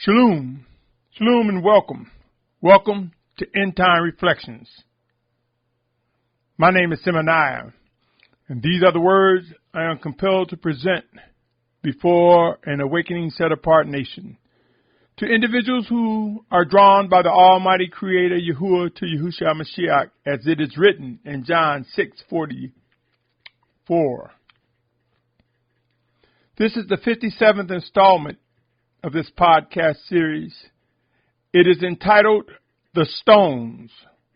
Shalum, Shalum and welcome. Welcome to Endtime Reflections. My name is Symmanayah, and these are the words I am compelled to present before an awakening set-apart nation. To individuals who are drawn by the Almighty Creator Yahuah to Yahusha Mashiach, as it is written in John 6:44. This is the 57th installment of this podcast series. It is entitled The Stones.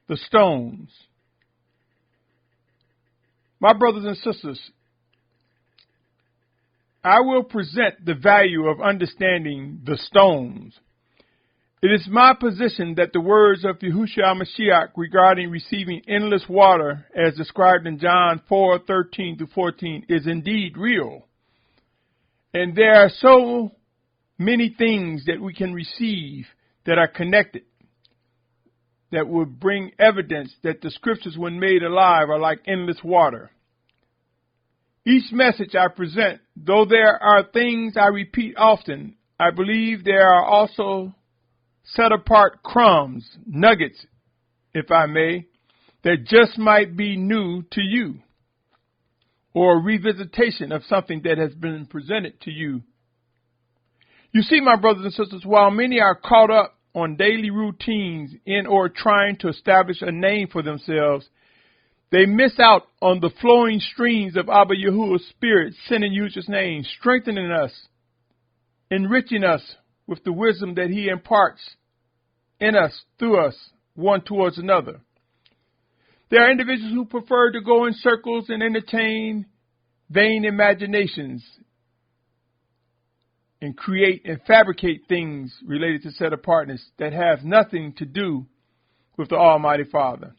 The Stones. My brothers and sisters, I will present the value of understanding the stones. It is my position that the words of Yahusha Mashiach regarding receiving endless water, as described in John 4:13-14, is indeed real. And there are so many things that we can receive that are connected, that will bring evidence that the scriptures, when made alive, are like endless water. Each message I present, though there are things I repeat often, I believe there are also set apart crumbs, nuggets, if I may, that just might be new to you, or a revisitation of something that has been presented to you. You see, my brothers and sisters, while many are caught up on daily routines in or trying to establish a name for themselves, they miss out on the flowing streams of Abba Yahuwah's Spirit, sending Yahusha's name, strengthening us, enriching us with the wisdom that He imparts in us, through us, one towards another. There are individuals who prefer to go in circles and entertain vain imaginations and create and fabricate things related to set-apartness that have nothing to do with the Almighty Father.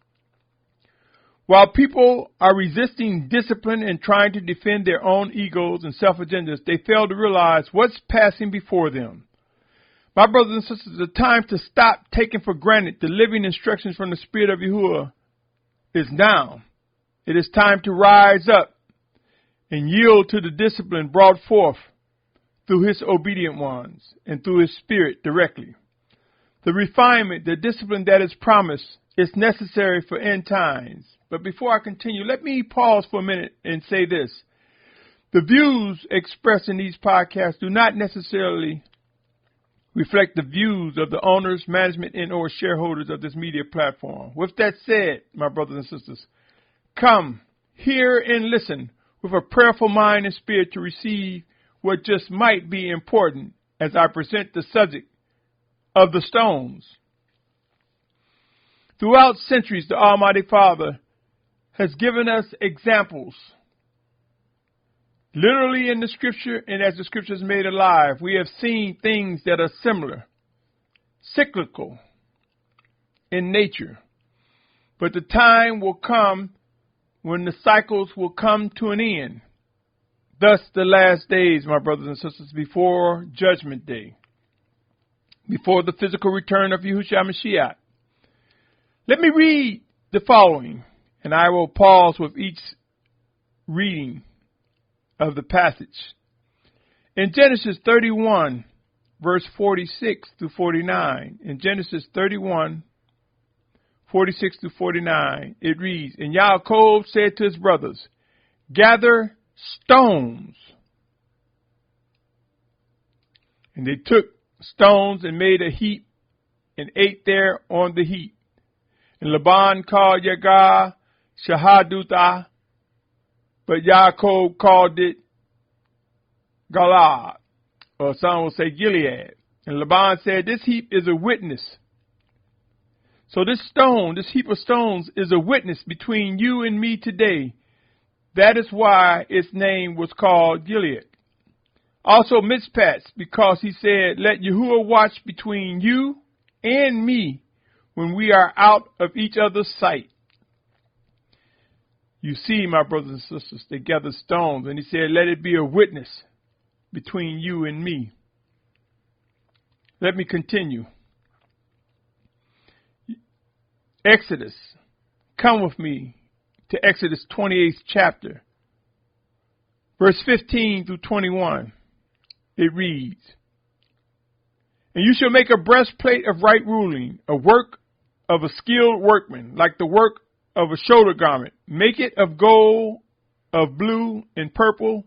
While people are resisting discipline and trying to defend their own egos and self-agendas, they fail to realize what's passing before them. My brothers and sisters, the time to stop taking for granted the living instructions from the Spirit of Yahuwah is now. It is time to rise up and yield to the discipline brought forth through His obedient ones and through His Spirit directly. The refinement, the discipline that is promised is necessary for end times. But before I continue, let me pause for a minute and say this. The views expressed in these podcasts do not necessarily reflect the views of the owners, management, and or shareholders of this media platform. With that said, my brothers and sisters, come, hear, and listen with a prayerful mind and spirit to receive what just might be important as I present the subject of the stones. Throughout centuries, the Almighty Father has given us examples. Literally in the scripture, and as the scripture is made alive, we have seen things that are similar, cyclical in nature. But the time will come when the cycles will come to an end. Thus, the last days, my brothers and sisters, before Judgment Day, before the physical return of Yahusha Mashiach. Let me read the following, and I will pause with each reading of the passage. In Genesis 31, verse 46-49, in Genesis 31, 46-49, it reads, And Yaakov said to his brothers, Gather stones. And they took stones and made a heap and ate there on the heap. And Laban called Yagah Shahadutha, but Yaakov called it Galad, or some will say Gilead. And Laban said, This heap is a witness. So this stone, this heap of stones, is a witness between you and me today. That is why its name was called Gilead. Also Mitzpah, because he said, Let Yahuwah watch between you and me when we are out of each other's sight. You see, my brothers and sisters, they gathered stones, and he said, Let it be a witness between you and me. Let me continue. Exodus. Come with me to Exodus 28th chapter, verse 15-21. It reads, And you shall make a breastplate of right ruling, a work of a skilled workman, like the work of a shoulder garment. Make it of gold, of blue, and purple,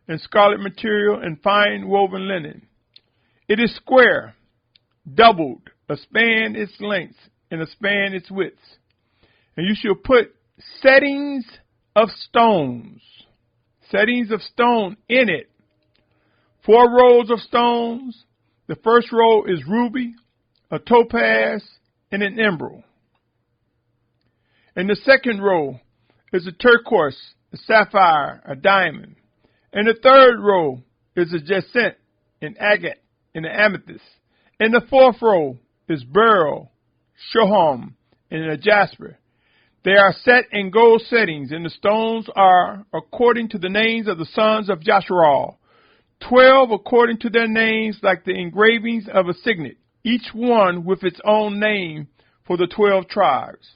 and scarlet material, and fine woven linen. It is square, doubled, a span its length, and a span its width. And you shall put settings of stone in it. 4 rows of stones. The first row is ruby, a topaz, and an emerald. And the second row is a turquoise, a sapphire, a diamond. And the third row is a jacinth, an agate, and an amethyst. And the fourth row is beryl, shoham, and a jasper. They are set in gold settings, and the stones are according to the names of the sons of Yashar'al. 12 according to their names, like the engravings of a signet, each one with its own name for the 12 tribes.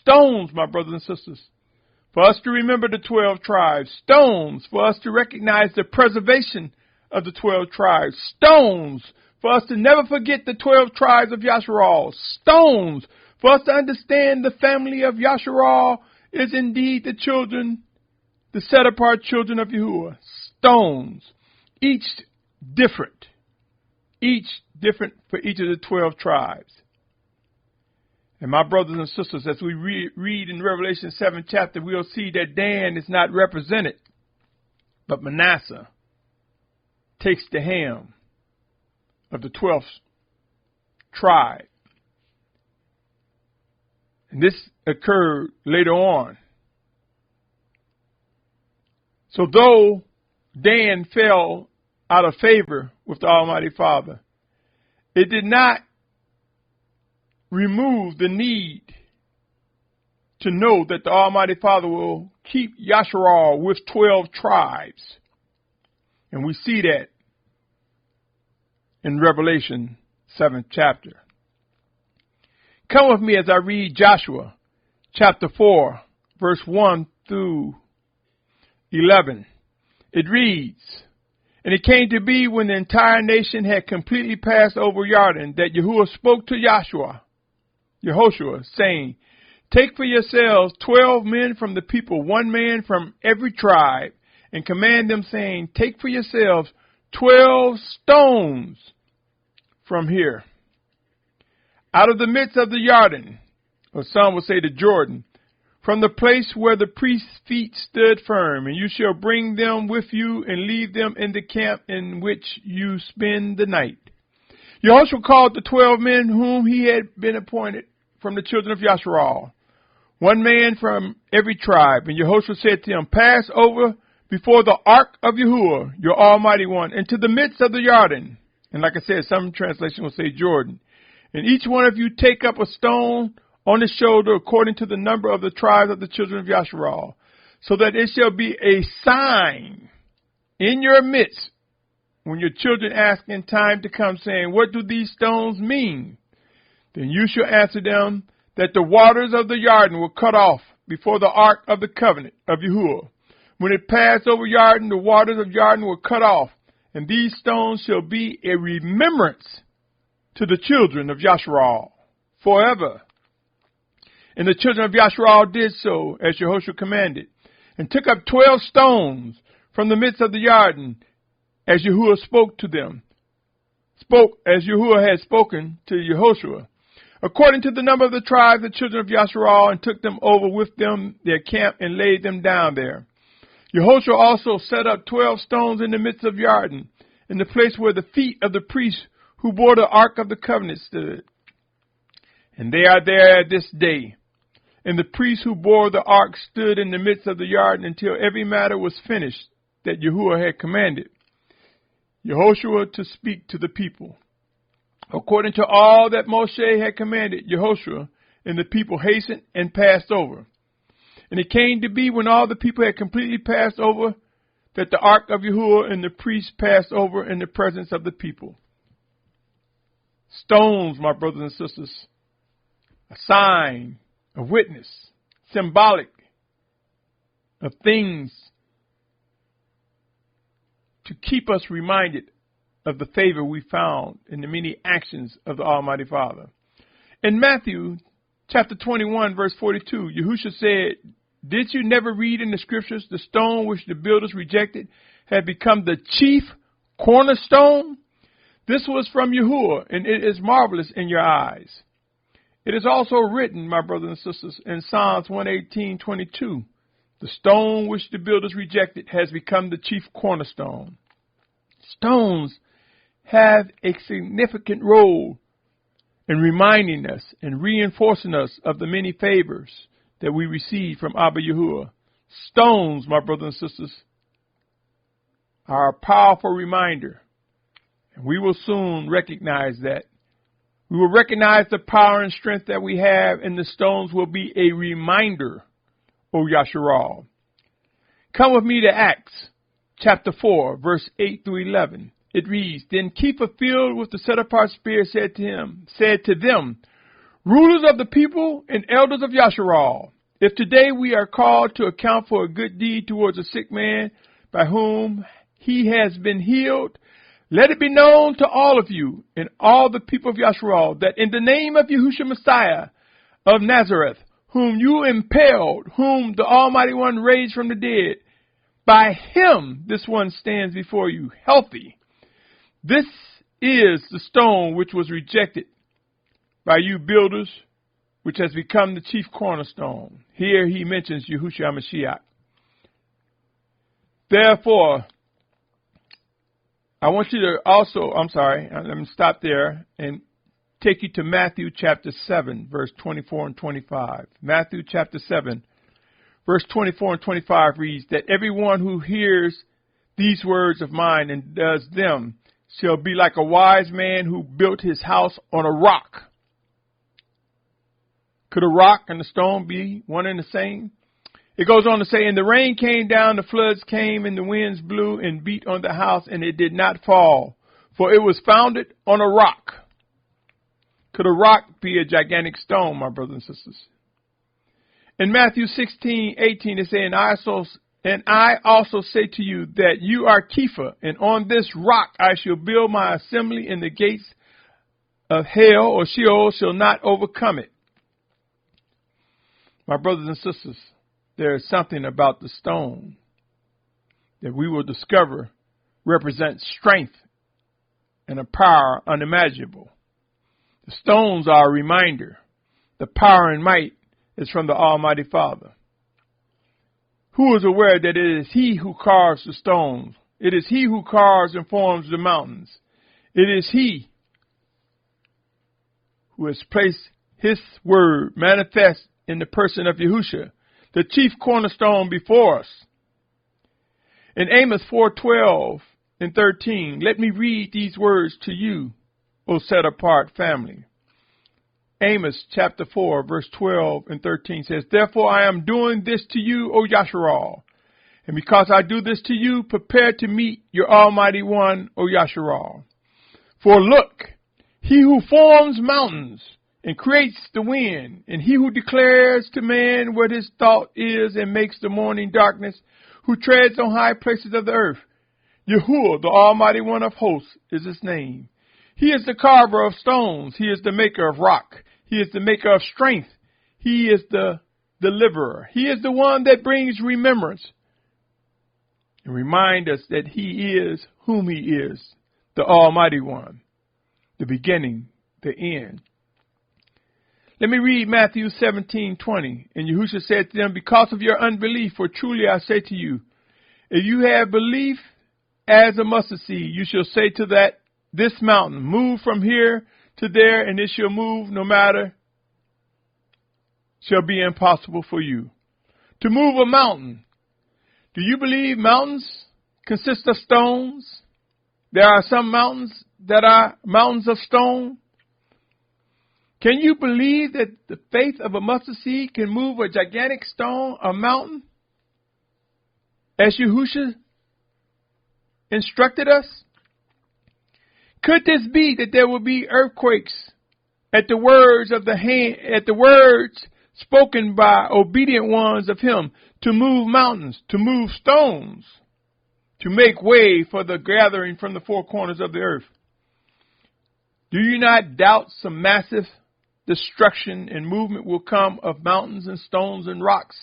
Stones, my brothers and sisters, for us to remember the 12 tribes. Stones, for us to recognize the preservation of the 12 tribes. Stones, for us to never forget the 12 tribes of Yashar'al. Stones, for us to understand the family of Yashar'al is indeed the children, the set-apart children of Yahuah. Stones, each different for each of the 12 tribes. And my brothers and sisters, as we read in Revelation 7th chapter, we'll see that Dan is not represented, but Manasseh takes the helm of the 12th tribe. And this occurred later on. So though Dan fell out of favor with the Almighty Father, it did not remove the need to know that the Almighty Father will keep Yashar'al with 12 tribes. And we see that in Revelation 7th chapter. Come with me as I read Joshua chapter 4, verse 1 through 11. It reads, And it came to be when the entire nation had completely passed over Jordan that Yahuwah spoke to Yahushua, saying, Take for yourselves 12 men from the people, 1 man from every tribe, and command them, saying, Take for yourselves 12 stones from here, out of the midst of the Jordan, or some will say the Jordan, from the place where the priest's feet stood firm, and you shall bring them with you and leave them in the camp in which you spend the night. Yahushua called the 12 men whom he had been appointed from the children of Yashar'al, 1 man from every tribe. And Yahushua said to him, Pass over before the ark of Yahuwah, your Almighty One, into the midst of the Jordan. And like I said, some translation will say Jordan. And each one of you take up a stone on his shoulder according to the number of the tribes of the children of Yashar'al, so that it shall be a sign in your midst when your children ask in time to come, saying, What do these stones mean? Then you shall answer them that the waters of the Jordan were cut off before the ark of the covenant of Yahuwah. When it passed over Jordan, the waters of Jordan were cut off, and these stones shall be a remembrance to the children of Yashar'al forever. And the children of Yashar'al did so as Yahushua commanded, and took up 12 stones from the midst of the Jordan, as Yahuwah as Yahuwah had spoken to Yahushua, according to the number of the tribes, the children of Yashar'al, and took them over with them their camp and laid them down there. Yahushua also set up 12 stones in the midst of Jordan, in the place where the feet of the priests who bore the ark of the covenant stood. And they are there this day. And the priests who bore the ark stood in the midst of the Jordan until every matter was finished that Yahuwah had commanded Yahushua to speak to the people. According to all that Moshe had commanded Yahushua, and the people hastened and passed over. And it came to be when all the people had completely passed over, that the ark of Yahuwah and the priests passed over in the presence of the people. Stones, my brothers and sisters, a sign, a witness, symbolic of things to keep us reminded of the favor we found in the many actions of the Almighty Father. In Matthew chapter 21, verse 42, Yahusha said, "Did you never read in the scriptures, the stone which the builders rejected had become the chief cornerstone?" This was from Yahuwah, and it is marvelous in your eyes. It is also written, my brothers and sisters, in Psalms 118:22, "The stone which the builders rejected has become the chief cornerstone." Stones have a significant role in reminding us and reinforcing us of the many favors that we receive from Abba Yahuwah. Stones, my brothers and sisters, are a powerful reminder. And we will soon recognize that. We will recognize the power and strength that we have, and the stones will be a reminder, O Yashar'al. Come with me to Acts chapter 4, verse 8 through 11. It reads, "Then Kepha, filled with the set-apart spirit, said to them, rulers of the people and elders of Yashar'al, if today we are called to account for a good deed towards a sick man by whom he has been healed, let it be known to all of you and all the people of Yashar'al that in the name of Yahusha Messiah of Nazareth, whom you impaled, whom the Almighty One raised from the dead, by him this one stands before you healthy. This is the stone which was rejected by you builders, which has become the chief cornerstone." Here he mentions Yahusha HaMashiach. Therefore, I want you to also, let me stop there and take you to Matthew chapter 7, verse 24 and 25. Matthew chapter 7, verse 24 and 25 reads, "That everyone who hears these words of mine and does them shall be like a wise man who built his house on a rock." Could a rock and a stone be one and the same? It goes on to say, "And the rain came down, the floods came, and the winds blew and beat on the house, and it did not fall, for it was founded on a rock." Could a rock be a gigantic stone, my brothers and sisters? In Matthew 16:18, it says, And I also say to you that you are Kepha, and on this rock I shall build my assembly, and the gates of hell or Sheol shall not overcome it." My brothers and sisters, there is something about the stone that we will discover represents strength and a power unimaginable. The stones are a reminder. The power and might is from the Almighty Father. Who is aware that it is He who carves the stones? It is He who carves and forms the mountains. It is He who has placed His word manifest in the person of Yahusha, the chief cornerstone, before us. In Amos 4:12 and 13, let me read these words to you, O set-apart family. Amos chapter 4, verse 12 and 13 says, "Therefore I am doing this to you, O Yashar'al. And because I do this to you, prepare to meet your Almighty One, O Yashar'al. For look, He who forms mountains and creates the wind, and He who declares to man what his thought is and makes the morning darkness, who treads on high places of the earth. Yahuwah, the Almighty One of hosts, is His name. He is the carver of stones. He is the maker of rock. He is the maker of strength. He is the deliverer. He is the one that brings remembrance and remind us that He is whom He is, the Almighty One, the beginning, the end." Let me read Matthew 17:20. "And Yahusha said to them, because of your unbelief, for truly I say to you, if you have belief as a mustard seed, you shall say to this mountain, move from here to there, and it shall move, no matter, shall be impossible for you." To move a mountain. Do you believe mountains consist of stones? There are some mountains that are mountains of stone. Can you believe that the faith of a mustard seed can move a gigantic stone, a mountain, as Yahusha instructed us? Could this be that there will be earthquakes at the words spoken by obedient ones of Him, to move mountains, to move stones, to make way for the gathering from the four corners of the earth. Do you not doubt some massive destruction and movement will come of mountains and stones and rocks?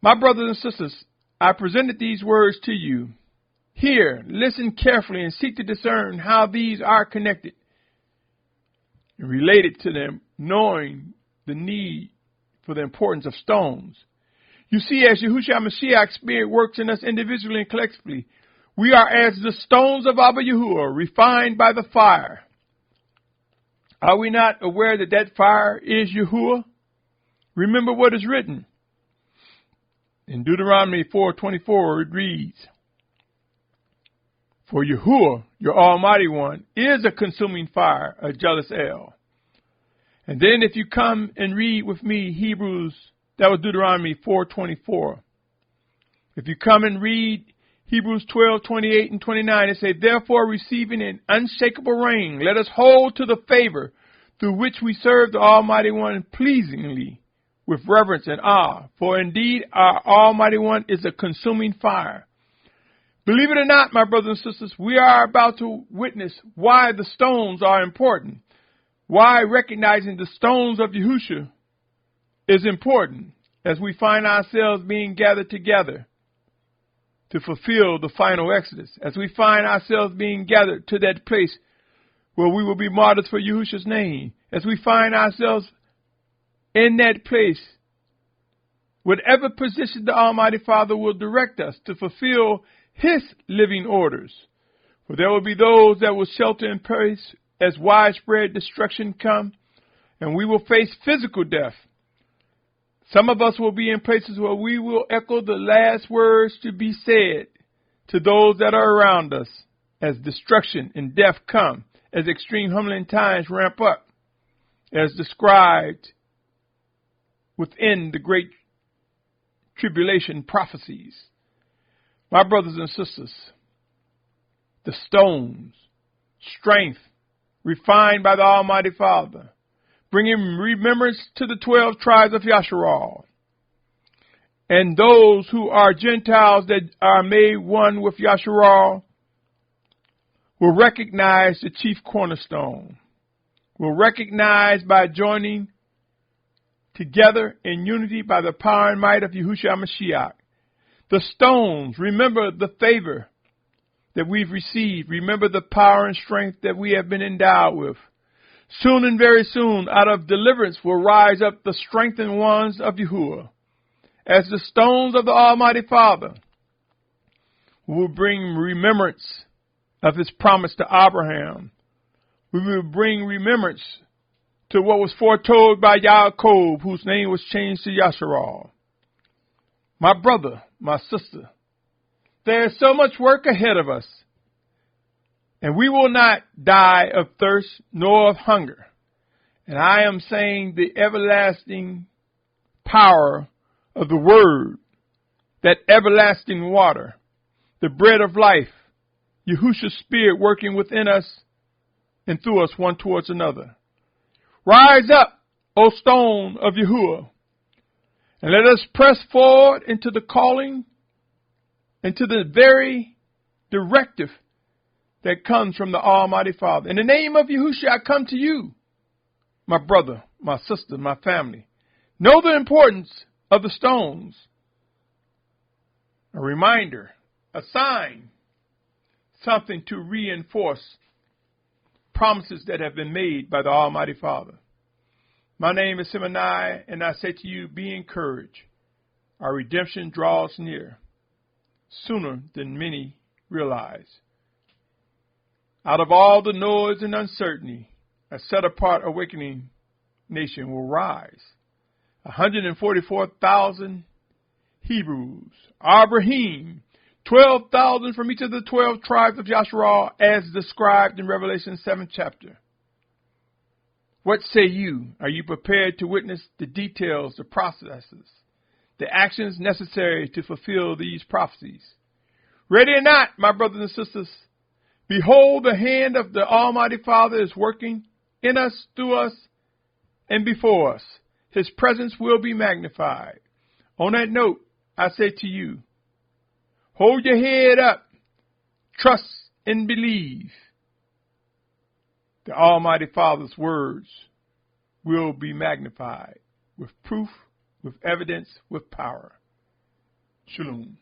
My brothers and sisters, I presented these words to you. Hear, listen carefully, and seek to discern how these are connected and related to them, knowing the need for the importance of stones. You see, as Yahusha Mashiach's Spirit works in us individually and collectively, we are as the stones of Abba Yahuah, refined by the fire. Are we not aware that that fire is Yahuah? Remember what is written. In Deuteronomy 4:24, it reads, For Yahuah, your Almighty One, is a consuming fire, a jealous El. And then if you come and read with me Hebrews, that was Deuteronomy 4:24. If you come and read Hebrews 12:28 and 29, it says, Therefore, receiving an unshakable rain, let us hold to the favor through which we serve the Almighty One pleasingly, with reverence and awe. For indeed, our Almighty One is a consuming fire. Believe it or not, my brothers and sisters, we are about to witness why the stones are important. Why recognizing the stones of Yahusha is important as we find ourselves being gathered together to fulfill the final exodus. As we find ourselves being gathered to that place where we will be martyrs for Yahusha's name. As we find ourselves in that place, whatever position the Almighty Father will direct us to fulfill His living orders. For there will be those that will shelter in place as widespread destruction come, and we will face physical death. Some of us will be in places where we will echo the last words to be said to those that are around us as destruction and death come, as extreme humbling times ramp up, as described within the great tribulation prophecies. My brothers and sisters, the stones, strength, refined by the Almighty Father, bringing remembrance to the 12 tribes of Yashar'al, and those who are Gentiles that are made one with Yashar'al will recognize the chief cornerstone, will recognize by joining together in unity by the power and might of Yahusha Mashiach. The stones, remember the favor that we've received. Remember the power and strength that we have been endowed with. Soon and very soon, out of deliverance will rise up the strengthened ones of Yahuah. As the stones of the Almighty Father will bring remembrance of His promise to Abraham. We will bring remembrance to what was foretold by Yaakov, whose name was changed to Yashar'al. My brother, my sister, there is so much work ahead of us, and we will not die of thirst nor of hunger. And I am saying the everlasting power of the Word, that everlasting water, the bread of life, Yahusha's Spirit working within us and through us one towards another. Rise up, O stone of Yahuah, and let us press forward into the calling, into the very directive that comes from the Almighty Father. In the name of Yahusha, I come to you, my brother, my sister, my family. Know the importance of the stones. A reminder, a sign, something to reinforce promises that have been made by the Almighty Father. My name is Symmanayah, and I say to you, be encouraged. Our redemption draws near, sooner than many realize. Out of all the noise and uncertainty, a set-apart awakening nation will rise. 144,000 Hebrews, Abraham, 12,000 from each of the 12 tribes of Yashar'al, as described in Revelation 7th chapter. What say you? Are you prepared to witness the details, the processes, the actions necessary to fulfill these prophecies? Ready or not, my brothers and sisters, behold, the hand of the Almighty Father is working in us, through us, and before us. His presence will be magnified. On that note, I say to you, Hold your head up. Trust and believe. The Almighty Father's words will be magnified with proof, with evidence, with power. Shalom.